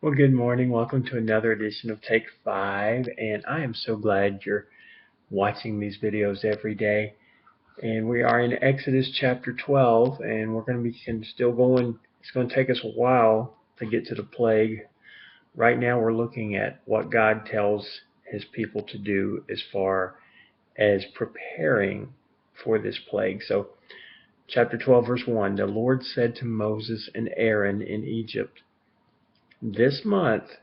Well, good morning. Welcome to another edition of Take 5. And I am so glad you're watching these videos every day. And we are in Exodus chapter 12, and we're going to be still going. It's going to take us a while to get to the plague. Right now, we're looking at what God tells his people to do as far as preparing for this plague. So, chapter 12, verse 1, the Lord said to Moses and Aaron in Egypt, "This month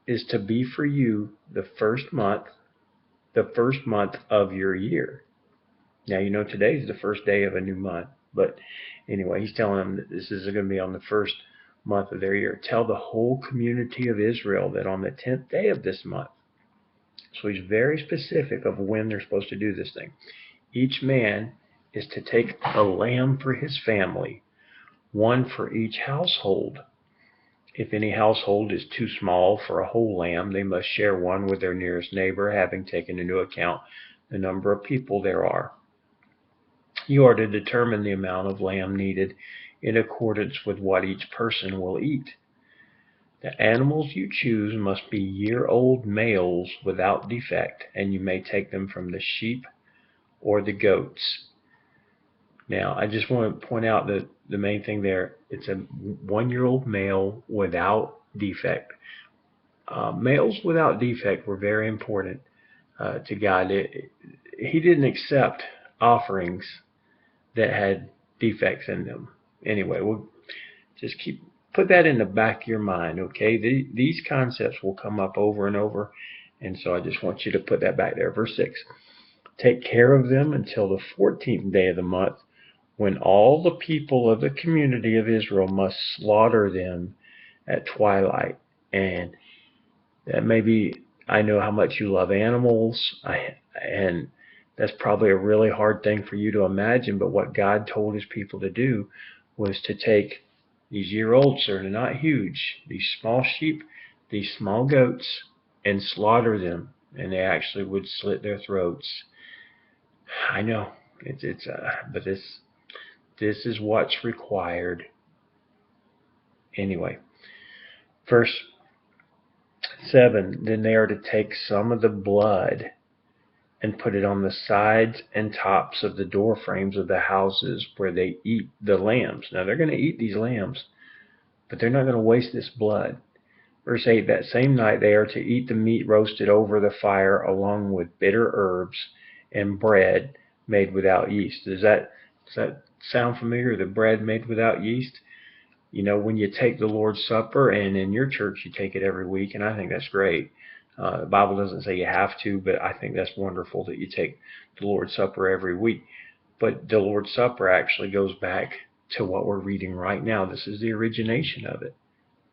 is to be for you the first month of your year." Now, today is the first day of a new month, but anyway, he's telling them that this is going to be on the first month of their year. Tell the whole community of Israel that on the 10th day of this month, so he's very specific of when they're supposed to do this thing. Each man is to take a lamb for his family, one for each household. If any household is too small for a whole lamb, they must share one with their nearest neighbor, having taken into account the number of people there are. You are to determine the amount of lamb needed in accordance with what each person will eat. The animals you choose must be year-old males without defect, and you may take them from the sheep or the goats. Now, I just want to point out that the main thing there, it's a 1-year-old male without defect. Males without defect were very important to God. He didn't accept offerings that had defects in them. Anyway, we'll just put that in the back of your mind, okay? These concepts will come up over and over, and so I just want you to put that back there. Verse 6, take care of them until the 14th day of the month, when all the people of the community of Israel must slaughter them at twilight. And that maybe, I know how much you love animals, and that's probably a really hard thing for you to imagine, but what God told his people to do was to take these year-olds, they're not huge, these small sheep, these small goats, and slaughter them, and they actually would slit their throats. I know, but this is what's required. Anyway, verse 7, then they are to take some of the blood and put it on the sides and tops of the door frames of the houses where they eat the lambs. Now, they're going to eat these lambs, but they're not going to waste this blood. Verse 8, that same night they are to eat the meat roasted over the fire along with bitter herbs and bread made without yeast. Does that sound familiar, the bread made without yeast? When you take the Lord's Supper, and in your church you take it every week, and I think that's great. The Bible doesn't say you have to, but I think that's wonderful that you take the Lord's Supper every week. But the Lord's Supper actually goes back to what we're reading right now. This is the origination of it.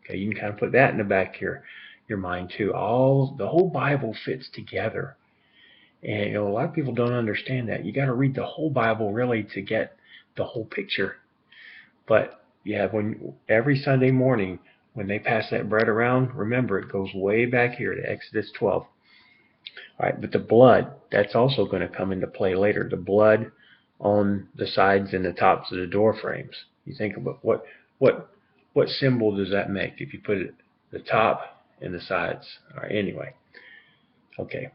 Okay, you can kind of put that in the back of your mind too. The whole Bible fits together. And a lot of people don't understand that. You got to read the whole Bible really to get the whole picture. But yeah, when every Sunday morning when they pass that bread around, remember it goes way back here to Exodus 12. All right, but the blood, that's also going to come into play later. The blood on the sides and the tops of the door frames. You think about what symbol does that make if you put it the top and the sides? All right, anyway. Okay.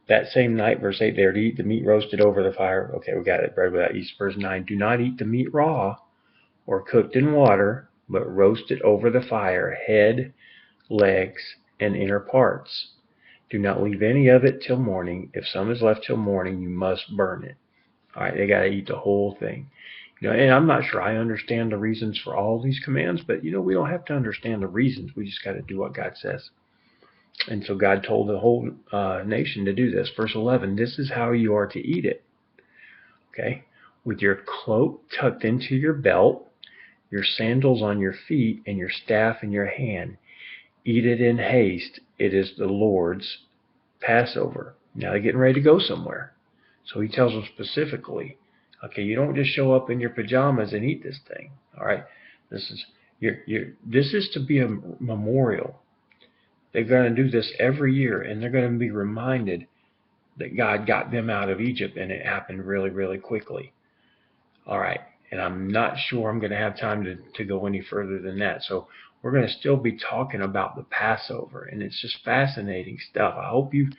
That same night, verse 8, they are to eat the meat roasted over the fire. Okay, we got it. Bread without yeast. Verse 9, do not eat the meat raw or cooked in water, but roast it over the fire, head, legs, and inner parts. Do not leave any of it till morning. If some is left till morning, you must burn it. All right, they got to eat the whole thing. And I'm not sure I understand the reasons for all these commands, but we don't have to understand the reasons. We just got to do what God says. And so God told the whole nation to do this. Verse 11, this is how you are to eat it. Okay, with your cloak tucked into your belt, your sandals on your feet, and your staff in your hand. Eat it in haste. It is the Lord's Passover. Now they're getting ready to go somewhere. So he tells them specifically, okay, you don't just show up in your pajamas and eat this thing. All right, this is to be a memorial. They're going to do this every year, and they're going to be reminded that God got them out of Egypt, and it happened really, really quickly. All right, and I'm not sure I'm going to have time to go any further than that. So we're going to still be talking about the Passover, and it's just fascinating stuff. I hope you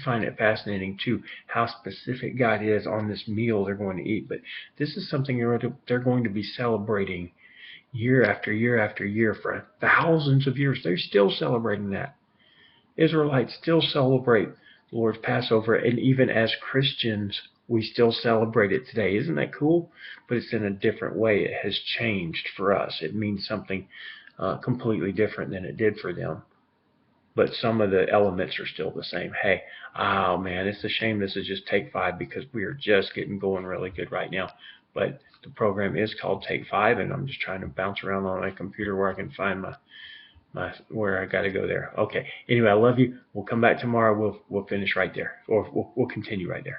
find it fascinating too, how specific God is on this meal they're going to eat. But this is something they're going to be celebrating year after year after year for thousands of years. They're still celebrating that. Israelites still celebrate the Lord's Passover, and even as Christians, we still celebrate it today. Isn't that cool? But it's in a different way. It has changed for us. It means something completely different than it did for them. But some of the elements are still the same. Hey, oh man, it's a shame this is just Take 5 because we are just getting going really good right now. But the program is called Take 5, and I'm just trying to bounce around on my computer where I can find my where I got to go there. Okay. Anyway, I love you. We'll come back tomorrow. We'll finish right there, or we'll continue right there.